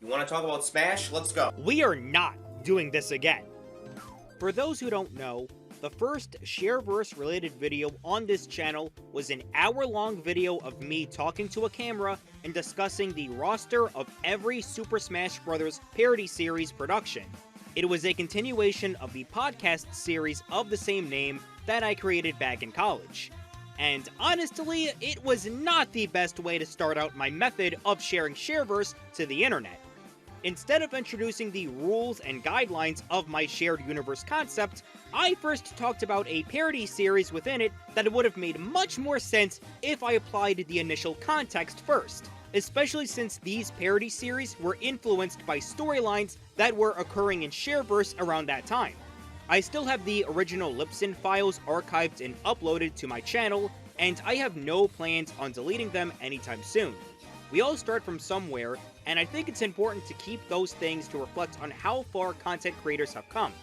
You want to talk about Smash? Let's go. We are not doing this again. For those who don't know, the first Shareverse related video on this channel was an hour-long video of me talking to a camera and discussing the roster of every Super Smash Bros. Parody series production. It was a continuation of the podcast series of the same name that I created back in college. And honestly, it was not the best way to start out my method of sharing Shareverse to the internet. Instead of introducing the rules and guidelines of my shared universe concept, I first talked about a parody series within it that would have made much more sense if I applied the initial context first, especially since these parody series were influenced by storylines that were occurring in Shareverse around that time. I still have the original Lipsyn files archived and uploaded to my channel, and I have no plans on deleting them anytime soon. We all start from somewhere, and I think it's important to keep those things to reflect on how far content creators have come.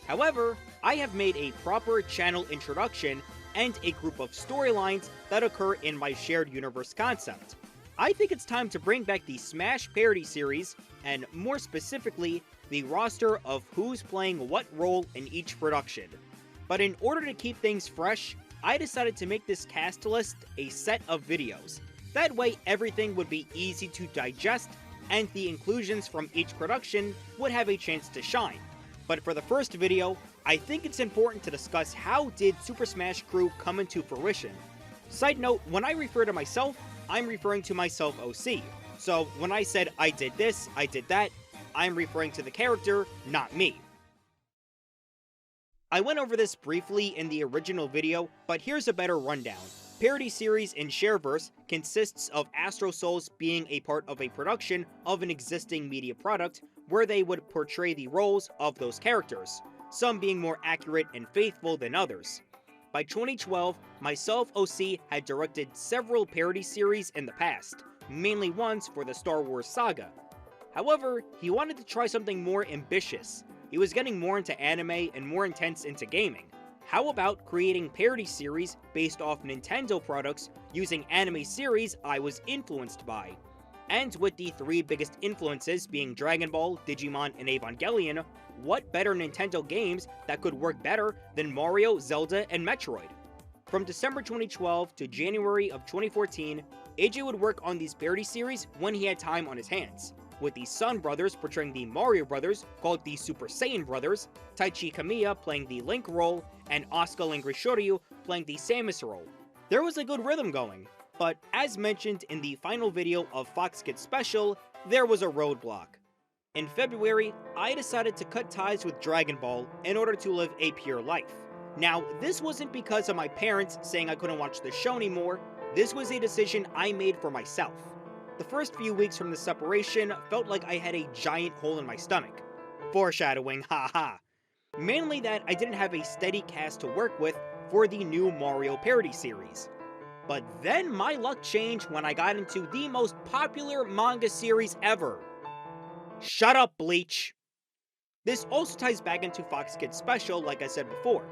However, I have made a proper channel introduction and a group of storylines that occur in my shared universe concept. I think it's time to bring back the Smash parody series, and more specifically, the roster of who's playing what role in each production. But in order to keep things fresh, I decided to make this cast list a set of videos. That way everything would be easy to digest, and the inclusions from each production would have a chance to shine. But for the first video, I think it's important to discuss how did Super Smash Crew come into fruition. Side note, when I refer to myself, I'm referring to myself OC. So when I said I did this, I did that, I'm referring to the character, not me. I went over this briefly in the original video, but here's a better rundown. Parody series in Shareverse consists of Astro Souls being a part of a production of an existing media product where they would portray the roles of those characters, some being more accurate and faithful than others. By 2012, myself OC had directed several parody series in the past, mainly ones for the Star Wars saga. However, he wanted to try something more ambitious. He was getting more into anime and more intense into gaming. How about creating parody series based off Nintendo products using anime series I was influenced by? And with the three biggest influences being Dragon Ball, Digimon, and Evangelion, what better Nintendo games that could work better than Mario, Zelda, and Metroid? From December 2012 to January of 2014, AJ would work on these parody series when he had time on his hands, with the Sun Brothers portraying the Mario Brothers, called the Super Saiyan Brothers, Taichi Kamiya playing the Link role, and Asuka and Grishoryu playing the Samus role. There was a good rhythm going, but as mentioned in the final video of Fox Kids Special, there was a roadblock. In February, I decided to cut ties with Dragon Ball in order to live a pure life. Now, this wasn't because of my parents saying I couldn't watch the show anymore, this was a decision I made for myself. The first few weeks from the separation felt like I had a giant hole in my stomach. Foreshadowing, haha. Mainly that I didn't have a steady cast to work with for the new Mario parody series. But then my luck changed when I got into the most popular manga series ever. Shut up, Bleach! This also ties back into Fox Kids Special, like I said before.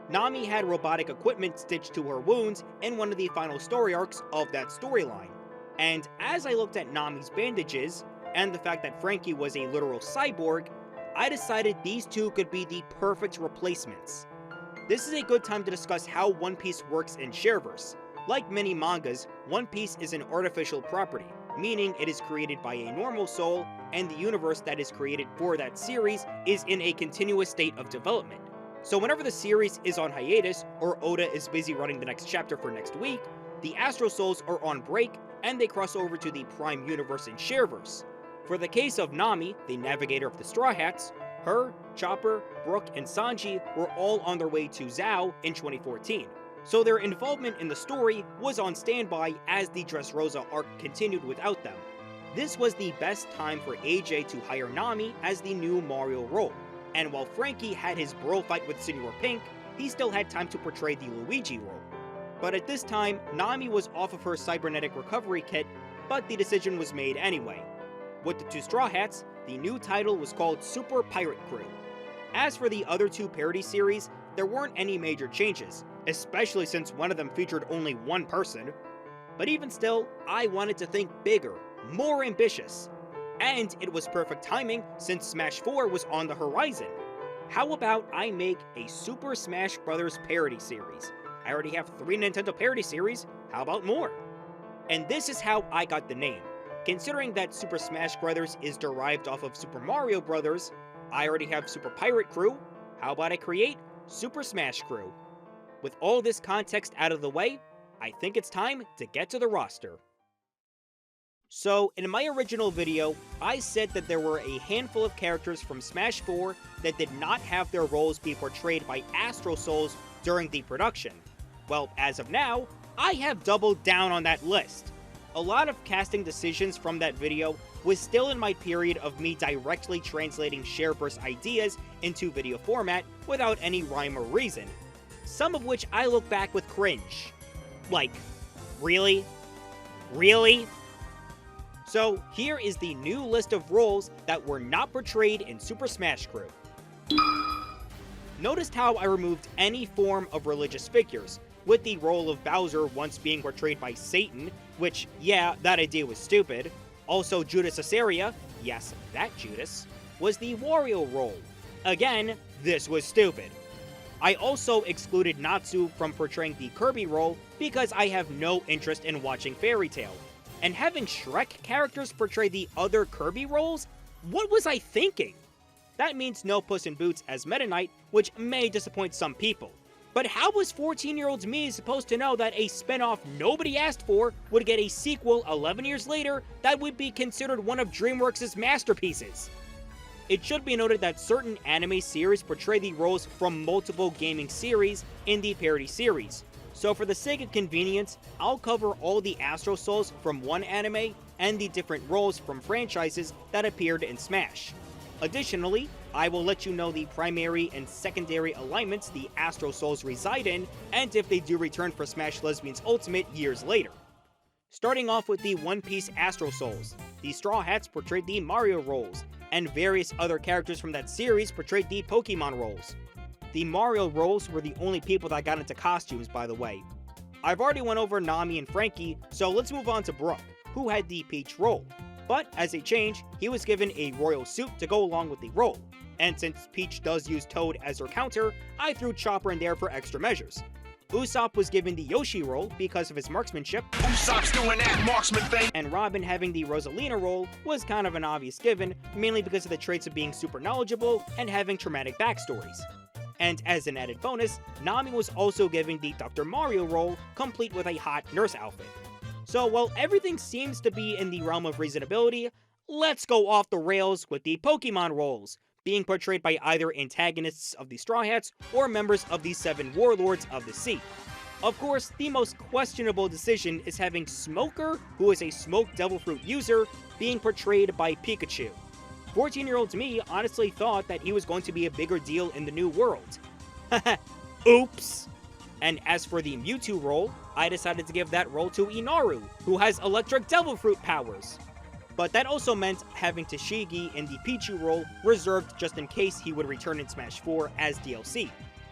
Nami had robotic equipment stitched to her wounds in one of the final story arcs of that storyline. And as I looked at Nami's bandages, and the fact that Frankie was a literal cyborg, I decided these two could be the perfect replacements. This is a good time to discuss how One Piece works in Shareverse. Like many mangas, One Piece is an artificial property, meaning it is created by a normal soul, and the universe that is created for that series is in a continuous state of development. So whenever the series is on hiatus, or Oda is busy writing the next chapter for next week, the Astro Souls are on break, and they cross over to the Prime Universe in Shareverse. For the case of Nami, the navigator of the Straw Hats, her, Chopper, Brook, and Sanji were all on their way to Zao in 2014. So their involvement in the story was on standby as the Dressrosa arc continued without them. This was the best time for AJ to hire Nami as the new Mario role, and while Frankie had his bro fight with Senor Pink, he still had time to portray the Luigi role. But at this time, Nami was off of her cybernetic recovery kit, but the decision was made anyway. With the two Straw Hats, the new title was called Super Pirate Crew. As for the other two parody series, there weren't any major changes, especially since one of them featured only one person. But even still, I wanted to think bigger, more ambitious. And it was perfect timing since Smash 4 was on the horizon. How about I make a Super Smash Bros. Parody series? I already have 3 Nintendo parody series, how about more? And this is how I got the name. Considering that Super Smash Bros. Is derived off of Super Mario Bros., I already have Super Pirate Crew, how about I create Super Smash Crew? With all this context out of the way, I think it's time to get to the roster. So, in my original video, I said that there were a handful of characters from Smash 4 that did not have their roles be portrayed by Astro Souls during the production. Well, as of now, I have doubled down on that list. A lot of casting decisions from that video was still in my period of me directly translating Shareverse ideas into video format without any rhyme or reason. Some of which I look back with cringe. Like, really? Really? So here is the new list of roles that were not portrayed in Super Smash Crew. Notice how I removed any form of religious figures, with the role of Bowser once being portrayed by Satan, which, yeah, that idea was stupid. Also, Judas Caesarea, yes, that Judas, was the Wario role. Again, this was stupid. I also excluded Natsu from portraying the Kirby role because I have no interest in watching Fairy Tail. And having Shrek characters portray the other Kirby roles? What was I thinking? That means no Puss in Boots as Meta Knight, which may disappoint some people. But how was 14-year-old me supposed to know that a spin-off nobody asked for would get a sequel 11 years later that would be considered one of DreamWorks' masterpieces? It should be noted that certain anime series portray the roles from multiple gaming series in the parody series. So for the sake of convenience, I'll cover all the Astro Souls from one anime and the different roles from franchises that appeared in Smash. Additionally, I will let you know the primary and secondary alignments the Astro Souls reside in, and if they do return for Smash Lesbians Ultimate years later. Starting off with the One Piece Astro Souls, the Straw Hats portrayed the Mario roles, and various other characters from that series portrayed the Pokemon roles. The Mario roles were the only people that got into costumes, by the way. I've already went over Nami and Frankie, so let's move on to Brook, who had the Peach role. But as a change, he was given a royal suit to go along with the role. And since Peach does use Toad as her counter, I threw Chopper in there for extra measures. Usopp was given the Yoshi role because of his marksmanship. Usopp's doing that marksman thing. And Robin having the Rosalina role was kind of an obvious given, mainly because of the traits of being super knowledgeable and having traumatic backstories. And as an added bonus, Nami was also given the Dr. Mario role, complete with a hot nurse outfit. So while everything seems to be in the realm of reasonability, let's go off the rails with the Pokemon roles, being portrayed by either antagonists of the Straw Hats or members of the 7 Warlords of the Sea. Of course, the most questionable decision is having Smoker, who is a smoked devil fruit user, being portrayed by Pikachu. 14-year-old me honestly thought that he was going to be a bigger deal in the new world. Oops! And as for the Mewtwo role, I decided to give that role to Inaru, who has electric devil fruit powers. But that also meant having Tashigi in the Pichu role reserved just in case he would return in Smash 4 as DLC.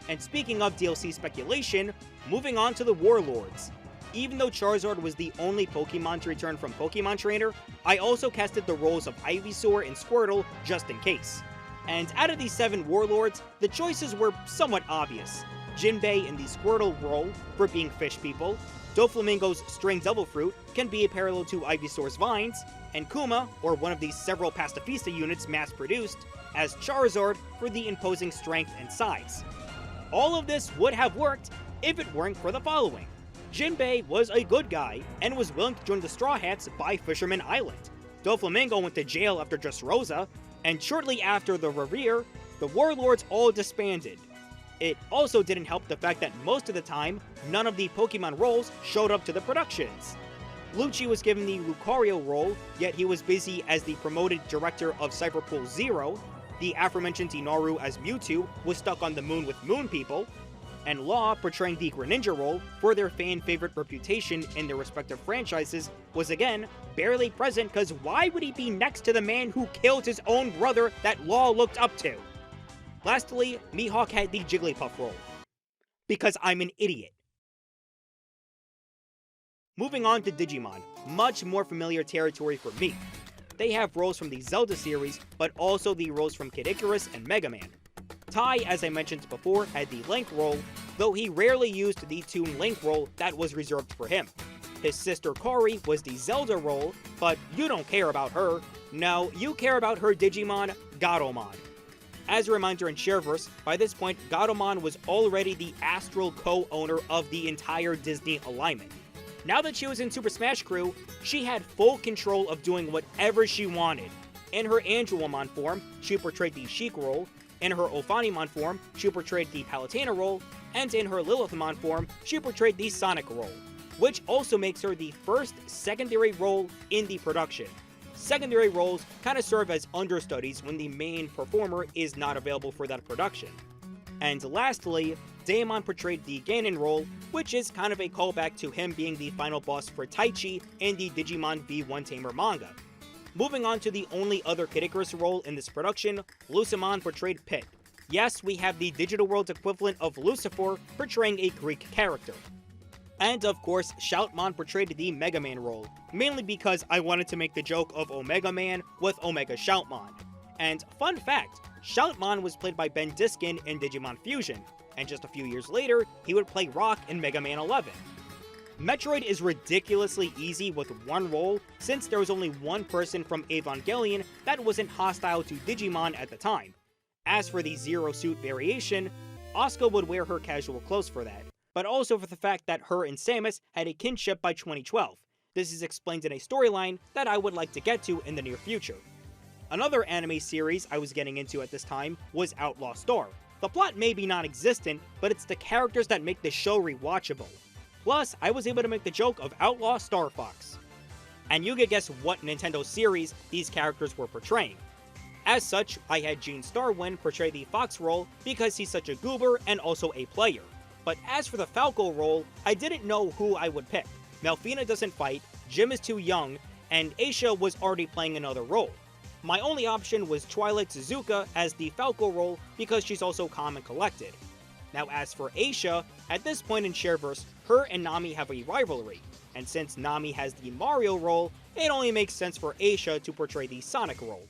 And speaking of DLC speculation, moving on to the Warlords. Even though Charizard was the only Pokemon to return from Pokemon Trainer, I also casted the roles of Ivysaur and Squirtle just in case. And out of these 7 Warlords, the choices were somewhat obvious. Jinbei in the Squirtle role for being fish people, Doflamingo's String Devil Fruit can be a parallel to Ivysaur's Vines, and Kuma, or one of the several Pastafista units mass-produced, as Charizard for the imposing strength and size. All of this would have worked if it weren't for the following. Jinbei was a good guy and was willing to join the Straw Hats by Fisherman Island. Doflamingo went to jail after Dressrosa, and shortly after the Reverie, the Warlords all disbanded. It also didn't help the fact that most of the time, none of the Pokemon roles showed up to the productions. Lucci was given the Lucario role, yet he was busy as the promoted director of Cyberpool Zero. The aforementioned Inaru as Mewtwo was stuck on the moon with moon people, and Law, portraying the Greninja role for their fan-favorite reputation in their respective franchises, was again barely present because why would he be next to the man who killed his own brother that Law looked up to? Lastly, Mihawk had the Jigglypuff role. Because I'm an idiot. Moving on to Digimon, much more familiar territory for me. they have roles from the Zelda series, but also the roles from Kid Icarus and Mega Man. Tai, as I mentioned before, had the Link role, though he rarely used the Toon Link role that was reserved for him. His sister Kari was the Zelda role, but you don't care about her. No, you care about her Digimon, Gatomon. As a reminder in Shareverse, by this point, Gatomon was already the astral co-owner of the entire Disney alignment. Now that she was in Super Smash Crew, she had full control of doing whatever she wanted. In her Angelomon form, she portrayed the Sheik role, in her Ophanimon form, she portrayed the Palutena role, and in her Lilithmon form, she portrayed the Sonic role, which also makes her the first secondary role in the production. Secondary roles kind of serve as understudies when the main performer is not available for that production. And lastly, Daemon portrayed the Ganon role, which is kind of a callback to him being the final boss for Taichi in the Digimon V1 Tamer manga. Moving on to the only other Kid Icarus role in this production, Lucimon portrayed Pit. Yes, we have the digital world equivalent of Lucifer portraying a Greek character. And of course, Shoutmon portrayed the Mega Man role, mainly because I wanted to make the joke of Omega Man with Omega Shoutmon. And fun fact, Shoutmon was played by Ben Diskin in Digimon Fusion, and just a few years later, he would play Rock in Mega Man 11. Metroid is ridiculously easy with one role, since there was only one person from Evangelion that wasn't hostile to Digimon at the time. As for the Zero Suit variation, Asuka would wear her casual clothes for that, but also for the fact that her and Samus had a kinship by 2012. This is explained in a storyline that I would like to get to in the near future. Another anime series I was getting into at this time was Outlaw Star. The plot may be non-existent, but it's the characters that make the show rewatchable. Plus, I was able to make the joke of Outlaw Star Fox. And you could guess what Nintendo series these characters were portraying. As such, I had Gene Starwind portray the Fox role because he's such a goober and also a player. But as for the Falco role, I didn't know who I would pick. Melfina doesn't fight, Jim is too young, and Aisha was already playing another role. My only option was Twilight Suzuka as the Falco role because she's also calm and collected. Now as for Aisha, at this point in Shareverse, her and Nami have a rivalry, and since Nami has the Mario role, it only makes sense for Aisha to portray the Sonic role.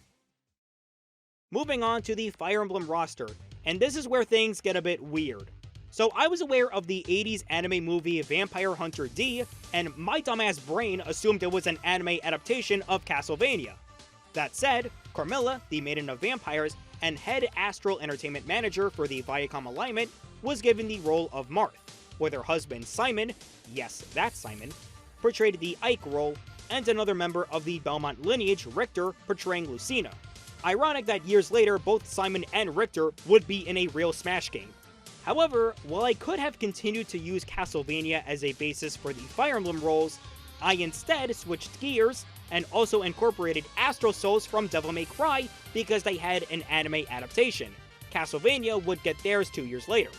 Moving on to the Fire Emblem roster, and this is where things get a bit weird. So I was aware of the 80s anime movie Vampire Hunter D, and my dumbass brain assumed it was an anime adaptation of Castlevania. That said, Carmilla, the Maiden of Vampires, and head Astral Entertainment Manager for the Viacom alignment, was given the role of Marth, with her husband Simon, yes, that's Simon, portrayed the Ike role, and another member of the Belmont lineage, Richter, portraying Lucina. Ironic that years later, both Simon and Richter would be in a real Smash game. However, while I could have continued to use Castlevania as a basis for the Fire Emblem roles, I instead switched gears and also incorporated Astro Souls from Devil May Cry because they had an anime adaptation. Castlevania would get theirs 2 years later.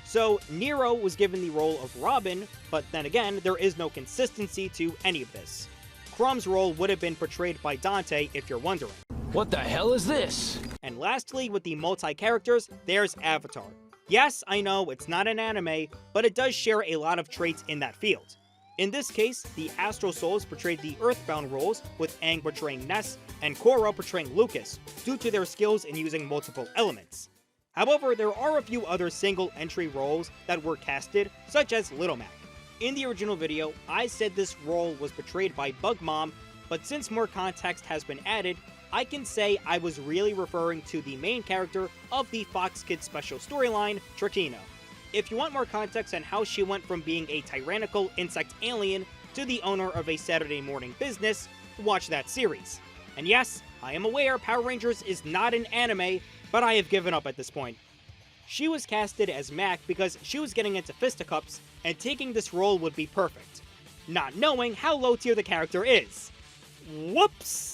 So Nero was given the role of Robin, but then again, there is no consistency to any of this. Crumb's role would have been portrayed by Dante if you're wondering. What the hell is this? And lastly, with the multi-characters, there's Avatar. Yes, I know, it's not an anime, but it does share a lot of traits in that field. In this case, the Astro Souls portrayed the Earthbound roles, with Aang portraying Ness and Korra portraying Lucas, due to their skills in using multiple elements. However, there are a few other single-entry roles that were casted, such as Little Mac. In the original video, I said this role was portrayed by Bug Mom, but since more context has been added, I can say I was really referring to the main character of the Fox Kids special storyline, Trakina. If you want more context on how she went from being a tyrannical insect alien to the owner of a Saturday morning business, watch that series. And yes, I am aware Power Rangers is not an anime, but I have given up at this point. She was casted as Mac because she was getting into fisticuffs, and taking this role would be perfect, not knowing how low tier the character is. Whoops!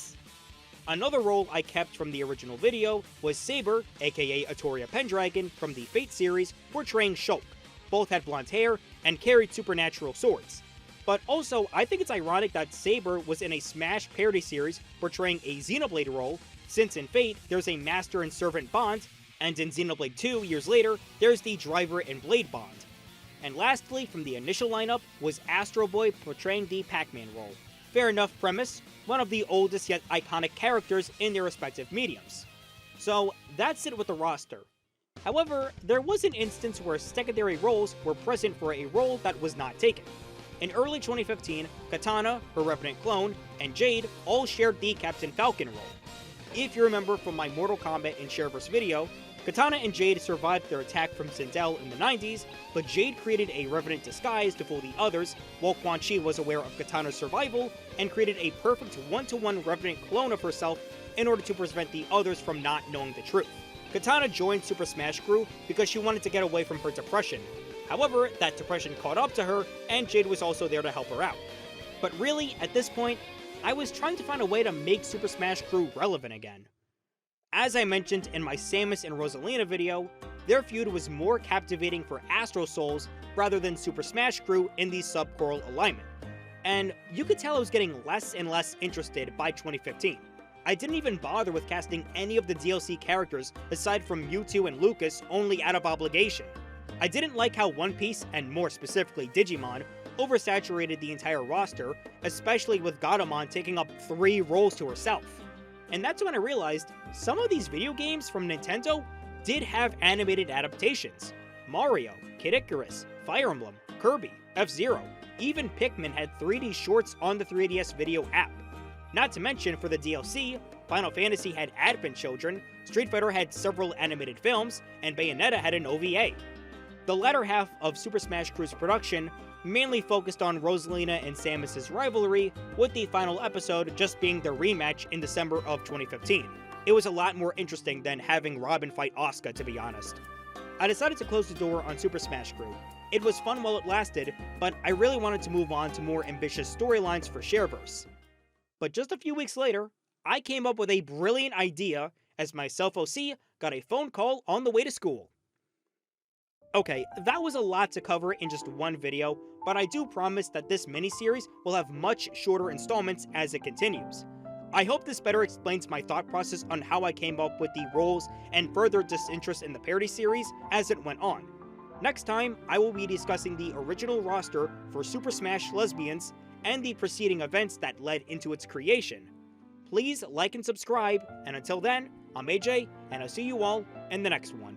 Another role I kept from the original video was Saber, aka Atoria Pendragon, from the Fate series, portraying Shulk. Both had blonde hair and carried supernatural swords. But also, I think it's ironic that Saber was in a Smash parody series portraying a Xenoblade role, since in Fate, there's a master and servant bond, and in Xenoblade 2, years later, there's the driver and blade bond. And lastly, from the initial lineup, was Astro Boy portraying the Pac-Man role. Fair enough premise, one of the oldest yet iconic characters in their respective mediums. So that's it with the roster. However, there was an instance where secondary roles were present for a role that was not taken. In early 2015, Katana, her Revenant clone, and Jade all shared the Captain Falcon role. If you remember from my Mortal Kombat in Shareverse video, Katana and Jade survived their attack from Sindel in the 90s, but Jade created a Revenant disguise to fool the others, while Quan Chi was aware of Katana's survival and created a perfect one-to-one Revenant clone of herself in order to prevent the others from not knowing the truth. Katana joined Super Smash Crew because she wanted to get away from her depression. However, that depression caught up to her, and Jade was also there to help her out. But really, at this point, I was trying to find a way to make Super Smash Crew relevant again. As I mentioned in my Samus and Rosalina video, their feud was more captivating for Astro Souls rather than Super Smash Crew in the sub-choral alignment. And you could tell I was getting less and less interested by 2015. I didn't even bother with casting any of the DLC characters aside from Mewtwo and Lucas only out of obligation. I didn't like how One Piece, and more specifically Digimon, oversaturated the entire roster, especially with Gatomon taking up 3 roles to herself. And that's when I realized some of these video games from Nintendo did have animated adaptations. Mario, Kid Icarus, Fire Emblem, Kirby, F-Zero, even Pikmin had 3D shorts on the 3DS video app. Not to mention, for the DLC, Final Fantasy had Advent Children, Street Fighter had several animated films, and Bayonetta had an OVA. The latter half of Super Smash Bros. Production mainly focused on Rosalina and Samus' rivalry, with the final episode just being the rematch in December of 2015. It was a lot more interesting than having Robin fight Asuka, to be honest. I decided to close the door on Super Smash Bros. It was fun while it lasted, but I really wanted to move on to more ambitious storylines for Shareverse. But just a few weeks later, I came up with a brilliant idea as my self-OC got a phone call on the way to school. Okay, that was a lot to cover in just one video, but I do promise that this miniseries will have much shorter installments as it continues. I hope this better explains my thought process on how I came up with the roles and further disinterest in the parody series as it went on. Next time, I will be discussing the original roster for Super Smash Lesbians and the preceding events that led into its creation. Please like and subscribe, and until then, I'm AJ, and I'll see you all in the next one.